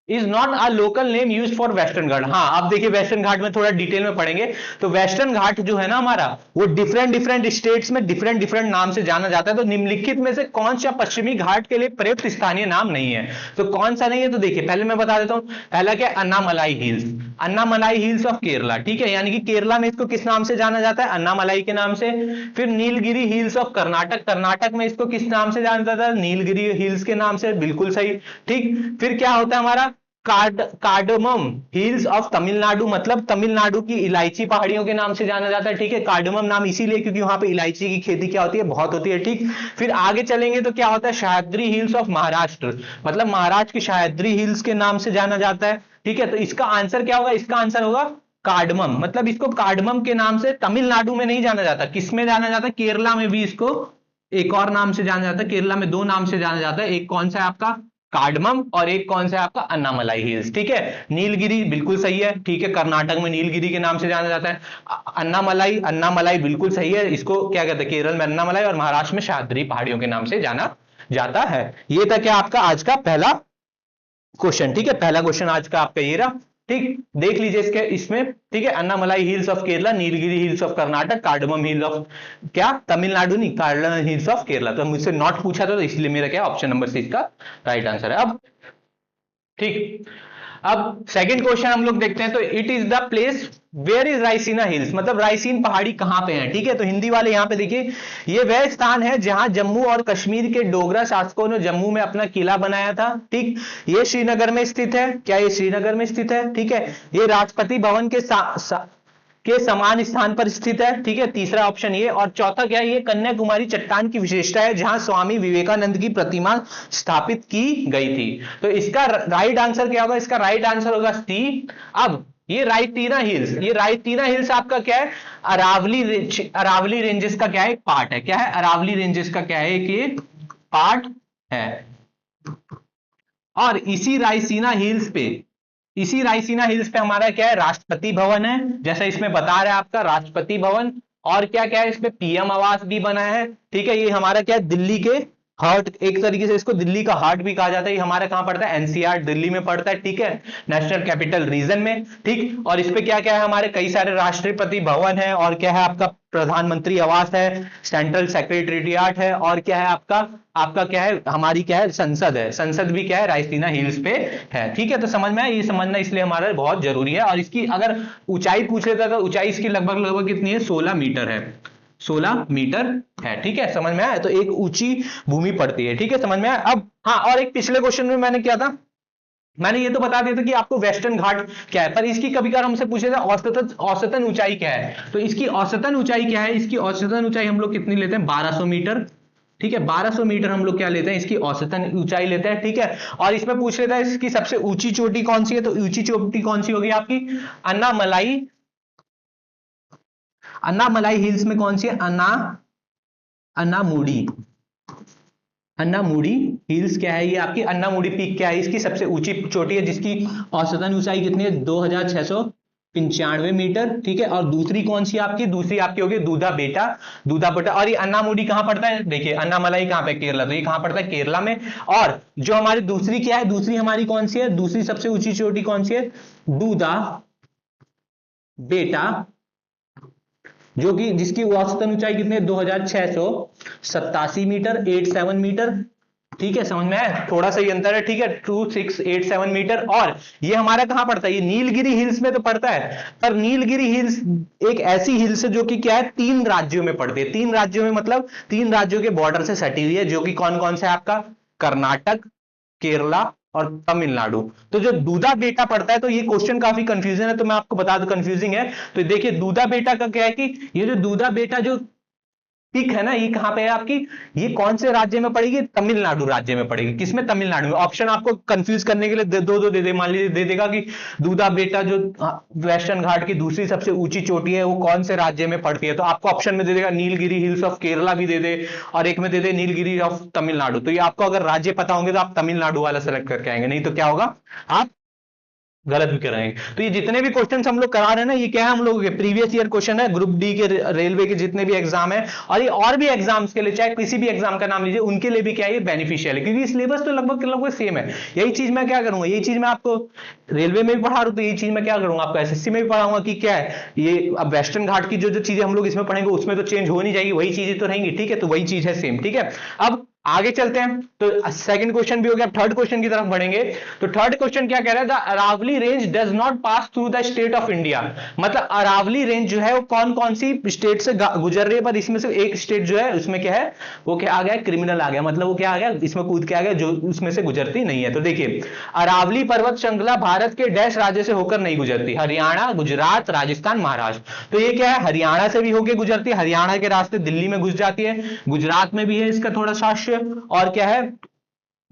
is not a local name use for western Ghat. हाँ आप देखिए वेस्टर्न घाट में थोड़ा डिटेल में पढ़ेंगे, तो वेस्टर्न घाट जो है ना हमारा, वो डिफरेंट स्टेट्स में डिफरेंट नाम से जाना जाता है। तो निम्नलिखित में से कौन सा पश्चिमी घाट के लिए प्रयुक्त स्थानीय नाम नहीं है। तो कौन सा नहीं है, तो देखिए पहले मैं बता देता हूं। पहला क्या, Annamalai hills, Annamalai hills of Kerala. ठीक है, यानी कि केरला में इसको किस नाम से जाना जाता है, अन्नामलाई के नाम से। फिर नीलगिरी हिल्स ऑफ कर्नाटक, कर्नाटक में इसको किस नाम से जाना जाता है, नीलगिरी हिल्स के नाम से, बिल्कुल सही। ठीक, फिर क्या होता है हमारा कार्डमम हिल्स ऑफ तमिलनाडु, मतलब तमिलनाडु की इलायची पहाड़ियों के नाम से जाना जाता है। ठीक है, कार्डमम नाम इसीलिए क्योंकि वहां पे इलायची की खेती क्या होती है, बहुत होती है। ठीक, फिर आगे चलेंगे तो क्या होता है, सह्याद्री हिल्स ऑफ महाराष्ट्र, मतलब महाराष्ट्र की सह्याद्री हिल्स के नाम से जाना जाता है। ठीक है, तो इसका आंसर क्या होगा, इसका आंसर होगा कार्डमम, मतलब इसको कार्डमम के नाम से तमिलनाडु में नहीं जाना जाता, किसमें जाना जाता है, केरला में भी इसको एक और नाम से जाना जाता है। केरला में दो नाम से जाना जाता है, एक कौन सा है आपका कार्डमम, और एक कौन सा है आपका अन्नामलाई हिल्स। ठीक है, नीलगिरी बिल्कुल सही है। ठीक है, कर्नाटक में नीलगिरी के नाम से जाना जाता है। अन्नामलाई बिल्कुल सही है, इसको क्या कहते हैं, केरल में अन्नामलाई और महाराष्ट्र में सह्याद्री पहाड़ियों के नाम से जाना जाता है। ये था क्या आपका आज का पहला क्वेश्चन। ठीक है, पहला क्वेश्चन आज का आपका ये रहा। ठीक, देख लीजिए इसके इसमें। ठीक है, Annamalai hills of Kerala, Nilgiri hills of Karnataka, cardamom hills of क्या तमिलनाडु, नहीं कार्डमम हिल्स ऑफ केरला। तो मुझसे नॉट पूछा था, तो इसलिए मेरा क्या ऑप्शन नंबर सी इसका राइट आंसर है। अब ठीक, अब सेकंड क्वेश्चन हम लोग देखते हैं। तो it is the place where is Raisina hills, मतलब रायसीन पहाड़ी कहां पे है। ठीक है, तो हिंदी वाले यहां पे देखिए, ये वह स्थान है जहां जम्मू और कश्मीर के डोगरा शासकों ने जम्मू में अपना किला बनाया था। ठीक, ये श्रीनगर में स्थित है, क्या ये श्रीनगर में स्थित है। ठीक है, ये राष्ट्रपति भवन के समान स्थान पर स्थित है। ठीक है, तीसरा ऑप्शन ये। और चौथा क्या है, ये कन्याकुमारी चट्टान की विशेषता है जहां स्वामी विवेकानंद की प्रतिमा स्थापित की गई थी। तो इसका राइट आंसर क्या होगा, इसका राइट आंसर होगा सी। अब ये रायसीना हिल्स आपका क्या है, अरावली रेंजेस का क्या है, एक पार्ट है। क्या है, अरावली रेंजेस का क्या है, कि पार्ट है। और इसी रायसीना हिल्स पे हमारा क्या है, राष्ट्रपति भवन है, जैसा इसमें बता रहा है आपका राष्ट्रपति भवन। और क्या क्या है, इसमें पीएम आवास भी बना है। ठीक है, ये हमारा क्या है, दिल्ली के हार्ट, एक तरीके से इसको दिल्ली का हार्ट भी कहा जाता है। ये हमारा कहां पड़ता है, एनसीआर दिल्ली में पड़ता है। ठीक है, नेशनल कैपिटल रीजन में। ठीक, और इस पे क्या क्या है, हमारे कई सारे राष्ट्रपति भवन है, और क्या है आपका प्रधानमंत्री आवास है, सेंट्रल सेक्रेटेरिएट है, और क्या है आपका क्या है, हमारी क्या है, संसद है। संसद भी क्या है, रायसीना हिल्स पे है। ठीक है, तो समझ में आया, ये समझना इसलिए हमारा बहुत जरूरी है। और इसकी अगर ऊंचाई पूछ लेता तो ऊंचाई इसकी लगभग कितनी है, 16 मीटर है, 16 मीटर है। ठीक है, समझ में आया, तो एक ऊंची भूमि पड़ती है। ठीक है, समझ में आया। अब हाँ, और एक पिछले क्वेश्चन में मैंने क्या था, मैंने ये तो बता दिया था कि आपको वेस्टर्न घाट क्या है, पर इसकी कभी कभार हमसे पूछे थे औसतन ऊंचाई क्या है। तो इसकी औसतन ऊंचाई क्या है, इसकी औसतन ऊंचाई हम लोग कितनी लेते हैं, 1200 मीटर। ठीक है, 1200 मीटर हम लोग क्या लेते हैं, इसकी औसतन ऊंचाई लेते हैं। ठीक है, और इसमें पूछ लेता है इसकी सबसे ऊंची चोटी कौन सी है। तो ऊंची चोटी कौन सी होगी आपकी, अन्नामलाई हिल्स में कौन सी है, अन्नामुडी हिल्स क्या है, ये आपकी अन्नामुडी पीक क्या है, इसकी सबसे ऊंची चोटी है, जिसकी औसतन ऊंचाई कितनी है, 2695 मीटर। ठीक है, और दूसरी कौन सी आपकी, दूसरी आपकी होगी दूधा बेटा। और ये अन्नामुडी कहां पड़ता है, देखिए अन्नामलाई कहां पे, केरला। तो ये कहां पड़ता है, केरला में। और जो हमारी दूसरी क्या है, दूसरी हमारी कौन सी है, दूसरी सबसे ऊंची चोटी कौन सी है, दूधा बेटा जो कि जिसकी औसतन ऊंचाई कितनी है 2687 मीटर, 87 मीटर। ठीक है, समझ में आया, थोड़ा सा ही अंतर है। ठीक है, 2687 मीटर। और ये हमारा कहां पड़ता है, ये नीलगिरी हिल्स में तो पड़ता है, पर नीलगिरी हिल्स एक ऐसी हिल्स है जो कि क्या है, 3 राज्यों में पड़ती है। 3 राज्यों में मतलब 3 राज्यों के बॉर्डर से सटी हुई है, जो कि कौन कौन से, आपका कर्नाटक, केरला और तमिलनाडु। तो जो दूधा बेटा पड़ता है, तो ये क्वेश्चन काफी कंफ्यूजन है, तो मैं आपको बता दूं कंफ्यूजिंग है। तो देखिए दूधा बेटा का क्या है कि ये जो दूधा बेटा जो ठीक है ना, ये कहां पे है आपकी, ये कौन से राज्य में पड़ेगी, तमिलनाडु राज्य में पड़ेगी। किसमें, तमिलनाडु में। ऑप्शन आपको कंफ्यूज करने के लिए दो दे दे, मान लीजिए दे देगा कि दूधा बेटा जो वेस्टर्न घाट की दूसरी सबसे ऊंची चोटी है वो कौन से राज्य में पड़ती है, तो आपको ऑप्शन में दे देगा नीलगिरी हिल्स ऑफ केरला भी दे दे, और एक में दे दे नीलगिरी ऑफ तमिलनाडु। तो ये आपको अगर राज्य पता होंगे तो आप तमिलनाडु वाला सेलेक्ट करके आएंगे, नहीं तो क्या होगा, आप गलत भी कराएंगे। तो ये जितने भी क्वेश्चन हम लोग करा रहे हैं ना, ये क्या है, हम लोगों के प्रीवियस ईयर क्वेश्चन है, ग्रुप डी के रेलवे के जितने भी एग्जाम है, और ये और भी एग्जाम्स के लिए, चाहे किसी भी एग्जाम का नाम लीजिए, उनके लिए भी क्या है, ये बेनिफिशियल है, क्योंकि सिलेबस तो लगभग लगभग सेम है। यही चीज मैं क्या करूंगा, यही चीज मैं आपको रेलवे में भी पढ़ा रहा हूं, तो यही चीज मैं क्या करूंगा, आपको एसएससी में भी पढ़ाऊंगा कि क्या है ये। अब वेस्टर्न घाट की जो जो चीजें हम लोग इसमें पढ़ेंगे उसमें तो चेंज हो नहीं जाएगी, वही चीजें तो रहेंगी। ठीक है, तो वही चीज है सेम। ठीक है, अब आगे चलते हैं। तो सेकंड क्वेश्चन भी हो गया, थर्ड क्वेश्चन की तरफ बढ़ेंगे। तो थर्ड क्वेश्चन क्या कह रहा है, the Aravalli range does not pass through the state of India. मतलब अरावली रेंज जो है वो कौन कौन सी स्टेट से गुजर रही है, पर इसमें से एक स्टेट जो है उसमें क्या है, वो क्या आ गया, क्रिमिनल आ गया, मतलब वो क्या आ गया, इसमें कूद के आ गया, जो उसमें से गुजरती नहीं है। तो देखिए अरावली पर्वत श्रृंखला भारत के डैश राज्य से होकर नहीं गुजरती, हरियाणा, गुजरात, राजस्थान, महाराष्ट्र। तो ये क्या है, हरियाणा से भी होकर गुजरती है, हरियाणा के रास्ते दिल्ली में घुस जाती है, गुजरात में भी है इसका थोड़ा साक्ष्य, और क्या है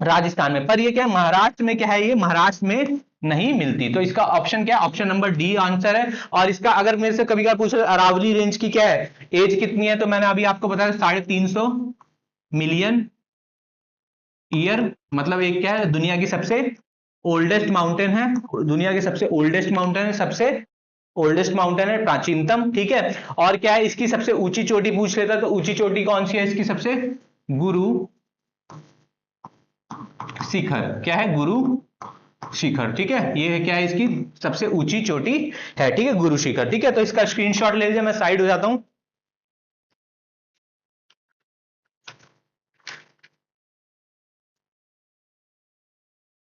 राजस्थान में। पर ये क्या है, महाराष्ट्र में क्या है, ये महाराष्ट्र में नहीं मिलती। तो इसका ऑप्शन क्या है, ऑप्शन नंबर डी आंसर है। और इसका अगर मेरे से कभी कभार पूछे अरावली रेंज की क्या है एज कितनी है, तो मैंने अभी आपको बताया 350 मिलियन ईयर। मतलब एक क्या है, दुनिया की सबसे ओल्डेस्ट माउंटेन है, दुनिया के सबसे ओल्डेस्ट माउंटेन है, सबसे ओल्डेस्ट माउंटेन है, प्राचीनतम। ठीक है, और क्या है, इसकी सबसे ऊंची चोटी पूछ लेता, तो ऊंची चोटी कौन सी है इसकी, सबसे गुरु शिखर। क्या है, गुरु शिखर। ठीक है, ये क्या है, इसकी सबसे ऊंची चोटी है। ठीक है, गुरु शिखर। ठीक है, तो इसका स्क्रीनशॉट ले लीजिए, मैं साइड हो जाता हूं।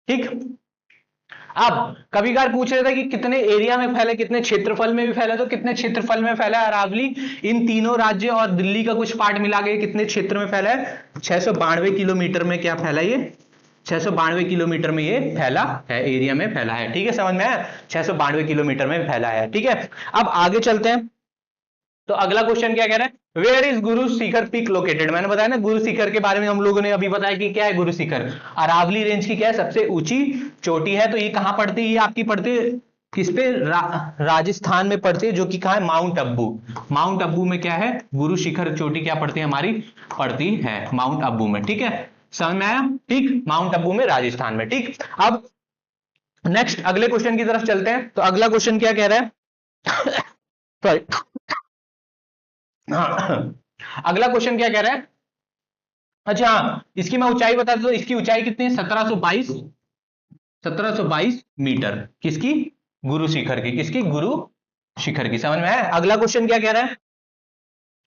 ठीक, अब कभी कभार पूछ रहे थे कि कितने एरिया में फैले, कितने क्षेत्रफल में भी फैला, तो कितने क्षेत्रफल में फैला है अरावली, इन तीनों राज्यों और दिल्ली का कुछ पार्ट मिला के कितने क्षेत्र में फैला है, 692 किलोमीटर में क्या फैला, ये 692 किलोमीटर में ये फैला है, एरिया में फैला है। ठीक है, समझ में आया, 692 किलोमीटर में फैला है। ठीक है, अब आगे चलते हैं। तो अगला क्वेश्चन क्या कह रहा है, where is Guru Shikhar peak located. मैंने बताया ना गुरु शिखर के बारे में हम लोगों ने अभी बताया कि क्या है गुरु शिखर, अरावली रेंज की क्या है, सबसे ऊंची चोटी है। तो ये कहां पड़ती है, ये आपकी पड़ती है किस पे, राजस्थान में पड़ती है, जो कि कहां है, माउंट अब्बू। माउंट अब्बू में क्या है, गुरु शिखर चोटी क्या पड़ती है हमारी, पड़ती है माउंट अब्बू में। ठीक है, समझ में आया। ठीक, माउंट अब्बू में, राजस्थान में। ठीक, अब नेक्स्ट अगले क्वेश्चन की तरफ चलते हैं। तो अगला क्वेश्चन क्या कह रहा है सॉरी अगला क्वेश्चन क्या कह रहा है, अच्छा हाँ, इसकी मैं ऊंचाई बता दूं, इसकी ऊंचाई कितनी है, 1722 मीटर। किसकी, गुरु शिखर की। किसकी, गुरु शिखर की। समझ में आया। अगला क्वेश्चन क्या कह रहा है,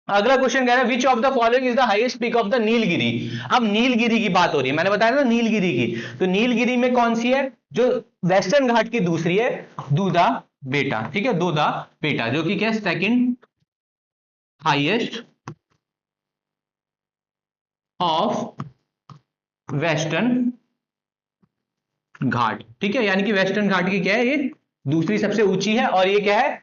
अगला क्वेश्चन कह रहा है which of the following is the highest peak of the Nilgiri. अब नीलगिरी की बात हो रही है, मैंने बताया ना नीलगिरी की, तो नीलगिरी में कौन सी है, जो वेस्टर्न घाट की दूसरी है, दूधा बेटा। ठीक है, दूधा बेटा, जो कि क्या है, सेकंड हाईएस्ट ऑफ वेस्टर्न घाट। ठीक है, यानी कि वेस्टर्न घाट की क्या है, ये दूसरी सबसे ऊंची है, और ये क्या है,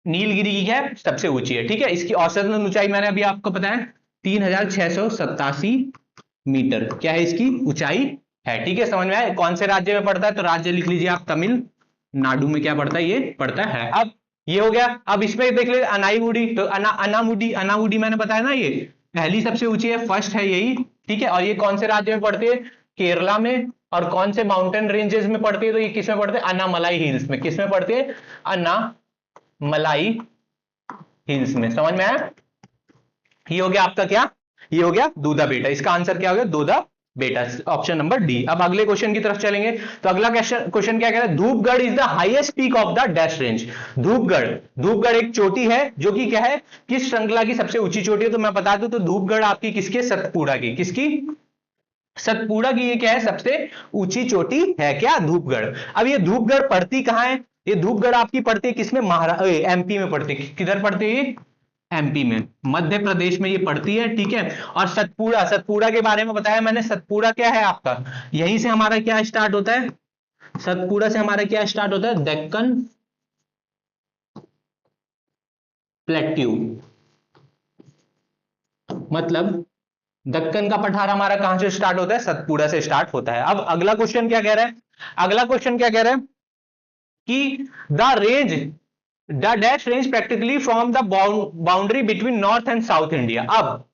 नीलगिरी की क्या है, सबसे ऊंची है। ठीक है, इसकी औसत ऊंचाई मैंने अभी आपको बताया 3687 मीटर क्या है, इसकी ऊंचाई है। ठीक है, समझ में आया। कौन से राज्य में पड़ता है, तो राज्य लिख लीजिए आप, तमिलनाडु में क्या पड़ता है, ये पड़ता है। अब ये हो गया। अब इसमें देख ले अनाईमुडी, तो अनामुडी मैंने बताया ना, ये पहली सबसे ऊंची है, फर्स्ट है यही। ठीक है, और ये कौन से राज्य में पड़ती है, केरला में। और कौन से माउंटेन रेंजेस में पड़ती है, तो ये किस में पड़ते हैं, अन्नामलाई हिल्स में। किस में पड़ती है, अन्नामलाई हिल्स में। समझ में आया। ये हो गया आपका क्या, ये हो गया दूधा बेटा। इसका आंसर क्या हो गया, दूधा बेटा, ऑप्शन नंबर डी। अब अगले क्वेश्चन की तरफ चलेंगे। तो अगला क्वेश्चन क्या कह रहा है, Dhupgarh is the highest peak of the dash range. Dhupgarh, Dhupgarh एक चोटी है जो कि क्या है, किस श्रृंखला की सबसे ऊंची चोटी है? तो मैं बता दूं तो धूपगढ़ आपकी किसकी, सतपुड़ा की। किसकी? सतपुड़ा की। ये क्या है, सबसे ऊंची चोटी है क्या, धूपगढ़। अब ये धूपगढ़ पड़ती कहां है? ये धूपगढ़ आपकी पड़ती है किसमें, एमपी में पड़ती है। किधर पड़ती है? एमपी में, मध्य प्रदेश में ये पड़ती है, ठीक है। और सतपुड़ा, सतपुड़ा के बारे में बताया मैंने। सतपुड़ा क्या है आपका, यहीं से हमारा क्या स्टार्ट होता है, सतपुड़ा से हमारा क्या स्टार्ट होता है, दक्कन प्लेट्यू। मतलब दक्कन का पठार हमारा कहां से स्टार्ट होता है, सतपुड़ा से स्टार्ट होता है। अब अगला क्वेश्चन क्या कह रहा है, अगला क्वेश्चन क्या कह रहा है कि the range, the dash range practically from the boundary between north and south India. अब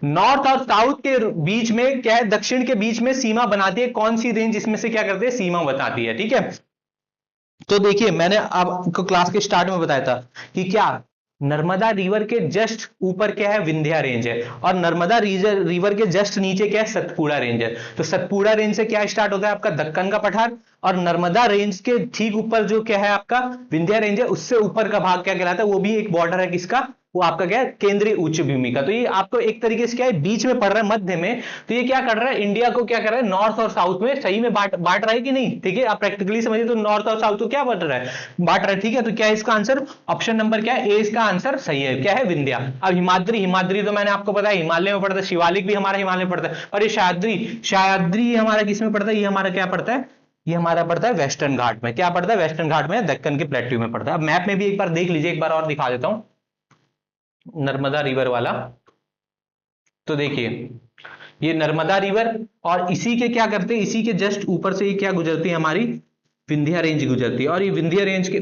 नॉर्थ और साउथ के बीच में क्या है, दक्षिण के बीच में सीमा बनाती है कौन सी रेंज, इसमें से क्या करते हैं, सीमा बताती है, ठीक है। तो देखिए मैंने आपको क्लास के स्टार्ट में बताया था कि क्या नर्मदा रिवर के जस्ट ऊपर क्या है, विंध्या रेंज है, और नर्मदा रिवर के जस्ट नीचे क्या है, सतपुड़ा रेंज है। तो सतपुड़ा रेंज से क्या स्टार्ट होता है आपका, दक्कन का पठार, और नर्मदा रेंज के ठीक ऊपर जो क्या है आपका विंध्या रेंज है, उससे ऊपर का भाग क्या कहलाता है, वो भी एक बॉर्डर है किसका, वो आपका क्या है, केंद्रीय उच्च भूमि का। तो ये आपको एक तरीके से क्या है, बीच में पड़ रहा है, मध्य में। तो ये क्या कर रहा है, इंडिया को क्या कर रहा है, नॉर्थ और साउथ में सही में बांट रहा है कि नहीं, ठीक है। आप प्रैक्टिकली समझिए तो नॉर्थ और साउथ को क्या बांट रहा है, बांट रहा है, ठीक है। तो क्या है इसका आंसर, ऑप्शन नंबर क्या है, ए इसका आंसर सही है, क्या है, विंध्या। अब हिमाद्री, हिमाद्री तो मैंने आपको बताया हिमालय में पड़ता है, शिवालिक भी हमारा हिमालय में पड़ता है, और ये शायद्री, शायद्री हमारा किस में पड़ता है, ये हमारा क्या पड़ता है, ये हमारा पड़ता है वेस्टर्न घाट में। क्या पड़ता है, वेस्टर्न घाट में, दक्कन के प्लेट्यू में पड़ता है। अब मैप में भी एक बार देख लीजिए, एक बार और दिखा देता हूं नर्मदा रिवर वाला। तो देखिए ये नर्मदा रिवर, और इसी के क्या करते हैं, इसी के जस्ट ऊपर से ये क्या गुजरती है, हमारी विंध्या रेंज गुजरती है। और ये विंध्या रेंज के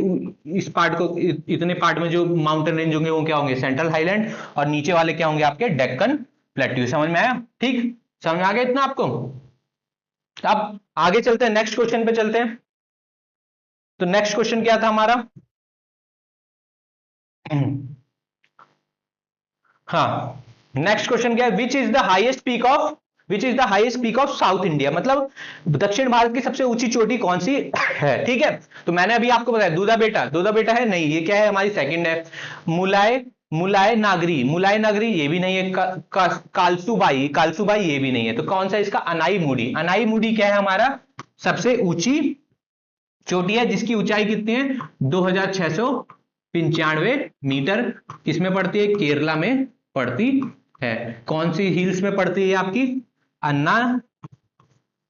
इस पार्ट को, इतने पार्ट में जो माउंटेन रेंज होंगे वो क्या होंगे, सेंट्रल हाईलैंड, और नीचे वाले क्या होंगे आपके, डेक्कन प्लेट्यू। समझ में आया, ठीक, समझ में आ गया इतना आपको। अब आगे चलते हैं, नेक्स्ट क्वेश्चन पे चलते हैं। तो नेक्स्ट क्वेश्चन क्या था हमारा, हाँ नेक्स्ट क्वेश्चन क्या है, which is the highest peak of, which is the highest peak of south India. मतलब दक्षिण भारत की सबसे ऊंची चोटी कौन सी है, ठीक है। तो मैंने अभी आपको बताया दूधा बेटा, दूधा बेटा है नहीं, ये क्या है हमारी सेकंड है। मुलाय, मुलाय नागरी, मुलाय नागरी ये भी नहीं है। कालसूबाई, कालसूबाई ये भी नहीं है। तो कौन सा इसका, अनाई मुडी, अनाई मुडी क्या है हमारा सबसे ऊंची चोटी है, जिसकी ऊंचाई कितनी है, 2695 मीटर। किसमें पड़ती है, केरला में पड़ती है। कौन सी हिल्स में पड़ती है आपकी, अन्ना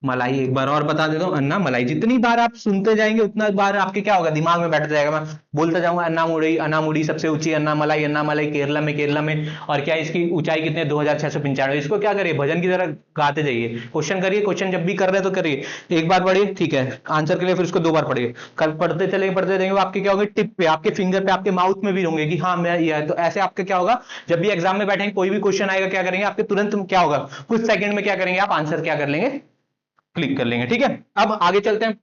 मलाई। एक बार और बता देता हूं, अन्ना मलाई। जितनी बार आप सुनते जाएंगे उतना बार आपके क्या होगा, दिमाग में बैठ जाएगा। मैं बोलता जाऊंगा अन्नामुड़ी, अन्नामुड़ी सबसे ऊंची, अन्ना मलाई केरला में, केरला में। और क्या इसकी ऊंचाई कितनी है, 2695। इसको क्या करिए, भजन की तरह गाते जाइए। क्वेश्चन करिए, क्वेश्चन जब भी कर रहे हैं तो करिए, एक बार पढ़िए, ठीक है, आंसर के लिए फिर उसको 2 बार पढ़िए। कल पढ़ते चलेंगे, पढ़ते जाएंगे, आपके क्या होंगे, टिप पे, आपके फिंगर पे, आपके माउथ में भी होंगे कि हाँ मैं ये है। तो ऐसे आपके क्या होगा, जब भी एग्जाम में बैठेंगे कोई भी क्वेश्चन आएगा, क्या करेंगे आपके तुरंत क्या होगा, कुछ सेकंड में क्या करेंगे आप, आंसर क्या कर लेंगे, क्लिक कर लेंगे, ठीक है। अब आगे चलते हैं,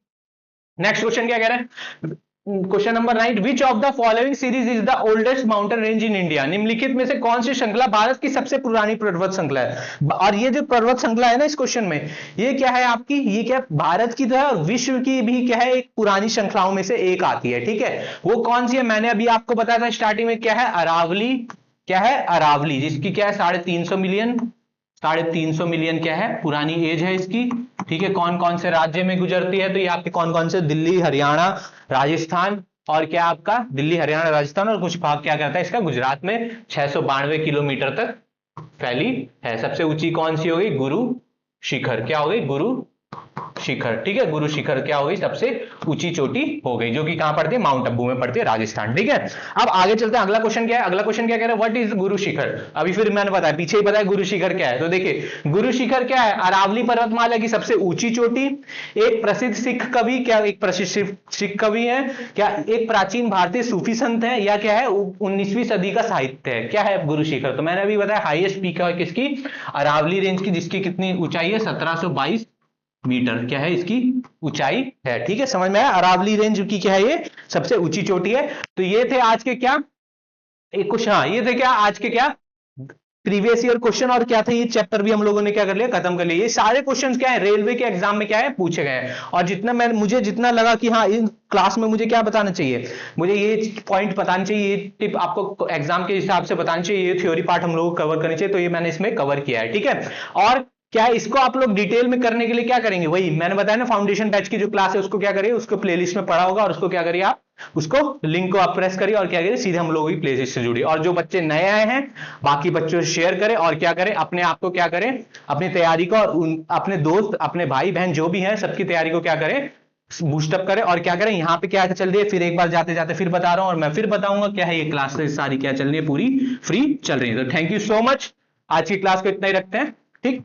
नेक्स्ट क्वेश्चन क्या कह रहे हैं, question number 9, which of the following series is the oldest mountain range in India. निम्नलिखित में से कौन सी श्रृंखला भारत की सबसे पुरानी पर्वत श्रृंखला है। और ये जो पर्वत श्रृंखला है ना इस क्वेश्चन में, ये क्या है आपकी, ये क्या भारत की तरह विश्व की भी क्या है एक पुरानी श्रृंखलाओं में से एक आती है, ठीक है। वो कौन सी है, मैंने अभी आपको बताया था स्टार्टिंग में, क्या है, अरावली, क्या है, अरावली, जिसकी क्या है 350 मिलियन, 350 मिलियन क्या है पुरानी एज है इसकी, ठीक है। कौन कौन से राज्य में गुजरती है, तो ये आपके कौन कौन से, दिल्ली, हरियाणा, राजस्थान, और क्या आपका दिल्ली, हरियाणा, राजस्थान, और कुछ भाग क्या करता है इसका गुजरात में 692 किलोमीटर तक फैली है। सबसे ऊंची कौन सी हो गई, गुरु शिखर, क्या हो गई, गुरु शिखर, ठीक है। गुरु शिखर क्या हो गई, सबसे ऊंची चोटी हो गई, जो कि कहां पड़ती है, माउंट आबू में पड़ती है, राजस्थान, ठीक है। अब आगे चलते हैं, अगला क्वेश्चन क्या है, अगला क्वेश्चन क्या कह रहा है, व्हाट इज गुरु शिखर। अभी फिर मैंने बताया, पीछे ही बताया गुरु शिखर क्या है। तो देखिए गुरु शिखर क्या है, अरावली पर्वतमाला की सबसे ऊंची चोटी। एक प्रसिद्ध सिख कवि, क्या एक प्रसिद्ध सिख कवि है, क्या एक प्राचीन भारतीय सूफी संत है, या क्या है 19वीं सदी का साहित्य है, क्या है गुरु शिखर। तो मैंने अभी बताया हाईएस्ट पीक है किसकी, अरावली रेंज की, जिसकी कितनी ऊंचाई है, 1722 मीटर, क्या है इसकी ऊंचाई है, ठीक है। समझ में आया, अरावली रेंज की क्या है, ये सबसे ऊंची चोटी है। तो ये थे आज के क्या एक कुछ, हाँ ये थे क्या आज के क्या प्रीवियस ईयर क्वेश्चन और क्या थे, ये चैप्टर भी हम लोगों ने क्या कर लिया, खत्म कर लिया। ये सारे क्वेश्चंस क्या है, रेलवे के एग्जाम में क्या है, पूछे गए हैं। और मुझे जितना लगा कि हाँ इन क्लास में मुझे क्या बताना चाहिए, मुझे ये पॉइंट बताना चाहिए, ये टिप आपको एग्जाम के हिसाब से बताना चाहिए, ये थ्योरी पार्ट हम लोग को कवर करनी चाहिए, तो ये मैंने इसमें कवर किया है, ठीक है। और क्या है, इसको आप लोग डिटेल में करने के लिए क्या करेंगे, वही मैंने बताया ना, फाउंडेशन बैच की जो क्लास है उसको क्या करिए, उसको प्लेलिस्ट में पढ़ा होगा, और उसको क्या करिए आप, उसको लिंक को आप प्रेस करिए और क्या करिए, सीधे हम लोगों की प्लेलिस्ट से जुड़िए। और जो बच्चे नए आए हैं बाकी बच्चों से शेयर करें, और क्या करें, अपने आप को क्या करें, अपनी तैयारी को, और अपने दोस्त, अपने भाई बहन जो भी हैं सबकी तैयारी को क्या करें, बूस्टअप करें। और क्या करें, यहाँ पे क्या चल रही है, फिर एक बार जाते जाते फिर बता रहा हूं, और मैं फिर बताऊंगा क्या है, ये क्लासेस सारी क्या चल रही है, पूरी फ्री चल रही है। तो थैंक यू सो मच, आज की क्लास को इतना ही रखते हैं, ठीक।